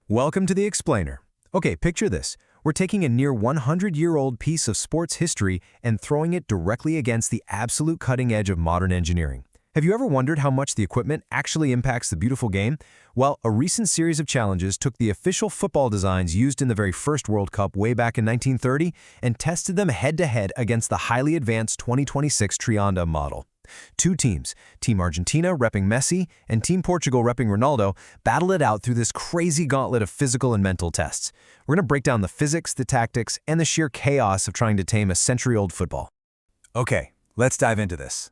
Welcome to the Explainer. Okay, picture this. We're taking a near 100-year-old piece of sports history and throwing it directly against the absolute cutting edge of modern engineering. Have you ever wondered how much the equipment actually impacts the beautiful game? Well, a recent series of challenges took the official football designs used in the very first World Cup way back in 1930 and tested them head-to-head against the highly advanced 2026 Trianda model. Two teams, Team Argentina repping Messi and Team Portugal repping Ronaldo, battled it out through this crazy gauntlet of physical and mental tests. We're going to break down the physics, the tactics, and the sheer chaos of trying to tame a century-old football. Okay, let's dive into this.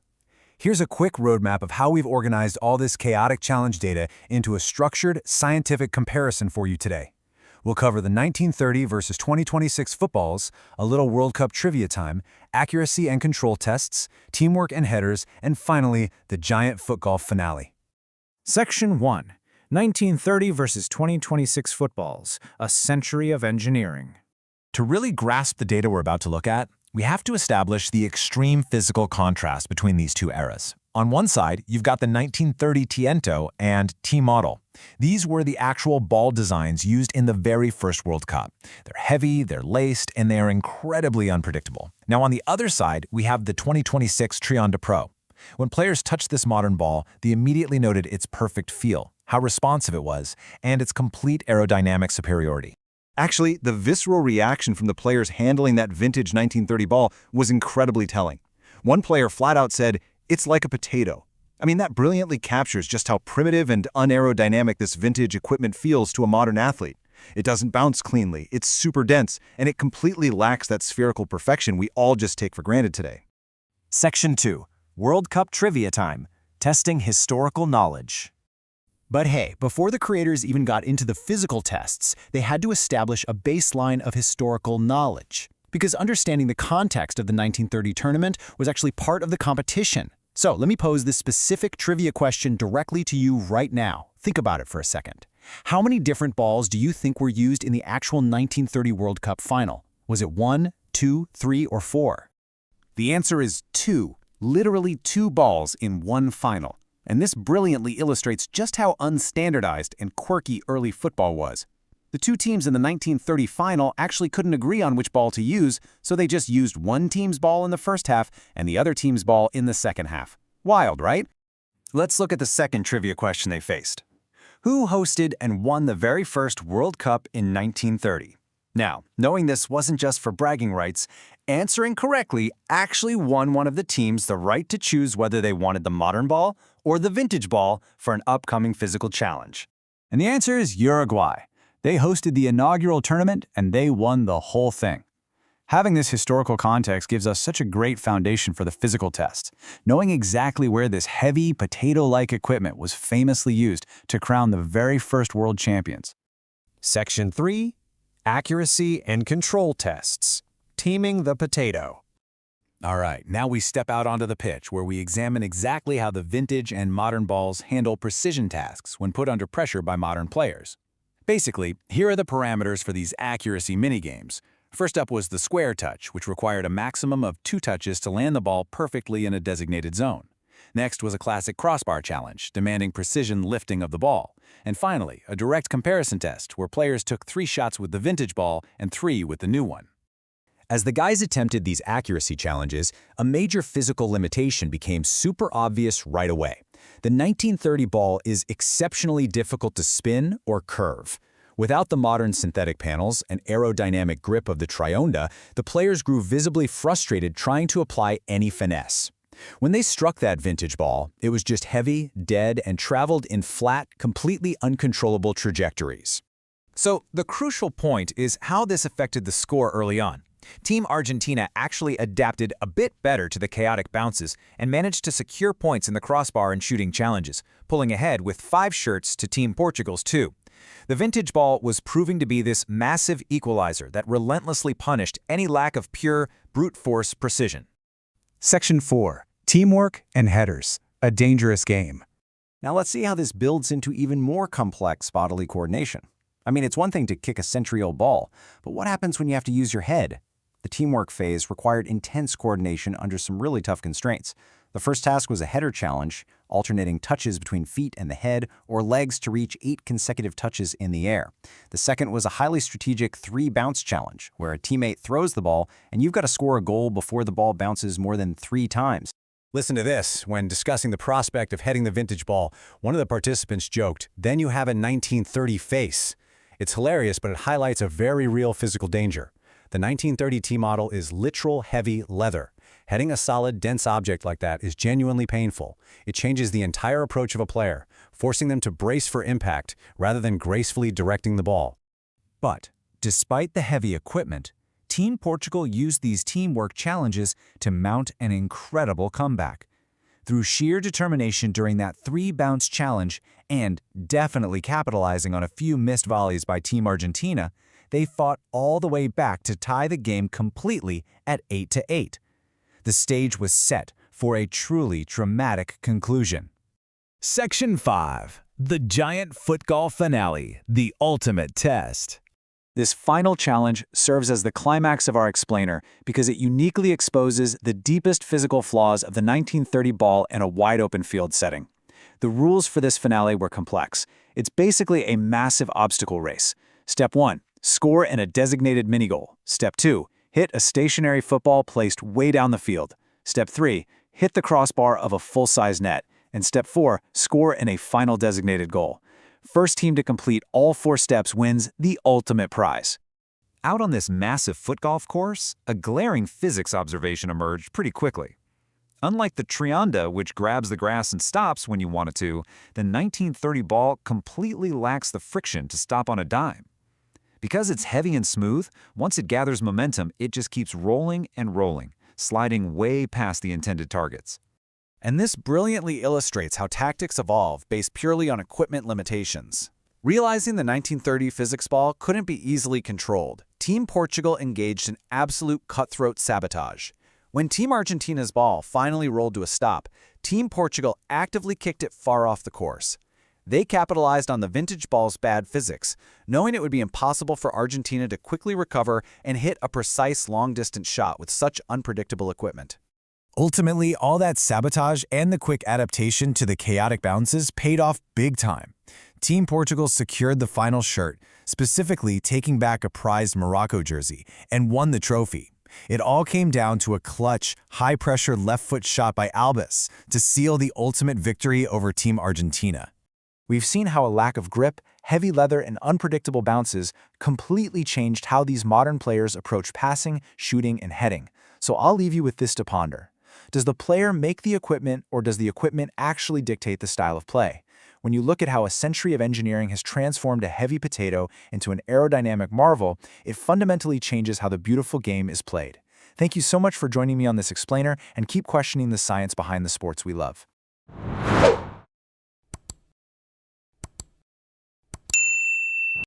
Here's a quick roadmap of how we've organized all this chaotic challenge data into a structured, scientific comparison for you today. We'll cover the 1930 versus 2026 footballs, a little World Cup trivia time, accuracy and control tests, teamwork and headers, and finally, the giant foot golf finale. Section 1. 1930 versus 2026 footballs, a century of engineering. To really grasp the data we're about to look at, we have to establish the extreme physical contrast between these two eras. On one side, you've got the 1930 Tiento and T-model. These were the actual ball designs used in the very first World Cup. They're heavy, they're laced, and they are incredibly unpredictable. Now on the other side, we have the 2026 Trianda Pro. When players touched this modern ball, they immediately noted its perfect feel, how responsive it was, and its complete aerodynamic superiority. Actually, the visceral reaction from the players handling that vintage 1930 ball was incredibly telling. One player flat out said, "It's like a potato." I mean, that brilliantly captures just how primitive and unaerodynamic this vintage equipment feels to a modern athlete. It doesn't bounce cleanly, it's super dense, and it completely lacks that spherical perfection we all just take for granted today. Section 2. World Cup Trivia Time. Testing historical knowledge. But hey, before the creators even got into the physical tests, they had to establish a baseline of historical knowledge. Because understanding the context of the 1930 tournament was actually part of the competition. So let me pose this specific trivia question directly to you right now. Think about it for a second. How many different balls do you think were used in the actual 1930 World Cup final? Was it 1, 2, 3, or 4? The answer is 2. Literally 2 balls in one final. And this brilliantly illustrates just how unstandardized and quirky early football was. The two teams in the 1930 final actually couldn't agree on which ball to use, so they just used one team's ball in the first half and the other team's ball in the second half. Wild, right? Let's look at the second trivia question they faced. Who hosted and won the very first World Cup in 1930? Now, knowing this wasn't just for bragging rights, answering correctly actually won one of the teams the right to choose whether they wanted the modern ball or the vintage ball for an upcoming physical challenge. And the answer is Uruguay. They hosted the inaugural tournament and they won the whole thing. Having this historical context gives us such a great foundation for the physical tests, knowing exactly where this heavy, potato-like equipment was famously used to crown the very first world champions. Section 3. Accuracy and control tests. Teaming the potato. All right, now we step out onto the pitch where we examine exactly how the vintage and modern balls handle precision tasks when put under pressure by modern players. Basically, here are the parameters for these accuracy minigames. First up was the square touch, which required a maximum of 2 touches to land the ball perfectly in a designated zone. Next was a classic crossbar challenge, demanding precision lifting of the ball. And finally, a direct comparison test, where players took 3 shots with the vintage ball and 3 with the new one. As the guys attempted these accuracy challenges, a major physical limitation became super obvious right away. The 1930 ball is exceptionally difficult to spin or curve. Without the modern synthetic panels and aerodynamic grip of the Trianda, the players grew visibly frustrated trying to apply any finesse. When they struck that vintage ball, it was just heavy, dead, and traveled in flat, completely uncontrollable trajectories. So the crucial point is how this affected the score early on. Team Argentina actually adapted a bit better to the chaotic bounces and managed to secure points in the crossbar and shooting challenges, pulling ahead with 5 shirts to Team Portugal's 2. The vintage ball was proving to be this massive equalizer that relentlessly punished any lack of pure, brute force precision. Section 4. Teamwork and headers, a dangerous game. Now let's see how this builds into even more complex bodily coordination. I mean, it's one thing to kick a century-old ball, but what happens when you have to use your head? The teamwork phase required intense coordination under some really tough constraints. The first task was a header challenge, alternating touches between feet and the head or legs to reach 8 consecutive touches in the air. The second was a highly strategic 3-bounce challenge, where a teammate throws the ball and you've got to score a goal before the ball bounces more than 3 times. Listen to this. When discussing the prospect of heading the vintage ball, one of the participants joked, "Then you have a 1930 face." It's hilarious, but it highlights a very real physical danger. The 1930 T model is literal heavy leather. Heading a solid, dense object like that is genuinely painful. It changes the entire approach of a player, forcing them to brace for impact rather than gracefully directing the ball. But, despite the heavy equipment, Team Portugal used these teamwork challenges to mount an incredible comeback. Through sheer determination during that 3-bounce challenge and definitely capitalizing on a few missed volleys by Team Argentina, they fought all the way back to tie the game completely at 8-8. The stage was set for a truly dramatic conclusion. Section 5. The Giant Foot Golf Finale, the ultimate test. This final challenge serves as the climax of our explainer because it uniquely exposes the deepest physical flaws of the 1930 ball in a wide-open field setting. The rules for this finale were complex. It's basically a massive obstacle race. Step 1. Score in a designated mini-goal. Step 2. Hit a stationary football placed way down the field. Step 3. Hit the crossbar of a full-size net. And Step 4. Score in a final designated goal. First team to complete all 4 steps wins the ultimate prize. Out on this massive foot golf course, a glaring physics observation emerged pretty quickly. Unlike the Trianda, which grabs the grass and stops when you want it to, the 1930 ball completely lacks the friction to stop on a dime. Because it's heavy and smooth, once it gathers momentum, it just keeps rolling and rolling, sliding way past the intended targets. And this brilliantly illustrates how tactics evolve based purely on equipment limitations. Realizing the 1930 physics ball couldn't be easily controlled, Team Portugal engaged in absolute cutthroat sabotage. When Team Argentina's ball finally rolled to a stop, Team Portugal actively kicked it far off the course. They capitalized on the vintage ball's bad physics, knowing it would be impossible for Argentina to quickly recover and hit a precise long-distance shot with such unpredictable equipment. Ultimately, all that sabotage and the quick adaptation to the chaotic bounces paid off big time. Team Portugal secured the final shirt, specifically taking back a prized Morocco jersey, and won the trophy. It all came down to a clutch, high-pressure left-foot shot by Albus to seal the ultimate victory over Team Argentina. We've seen how a lack of grip, heavy leather, and unpredictable bounces completely changed how these modern players approach passing, shooting, and heading. So I'll leave you with this to ponder. Does the player make the equipment, or does the equipment actually dictate the style of play? When you look at how a century of engineering has transformed a heavy potato into an aerodynamic marvel, it fundamentally changes how the beautiful game is played. Thank you so much for joining me on this explainer, and keep questioning the science behind the sports we love.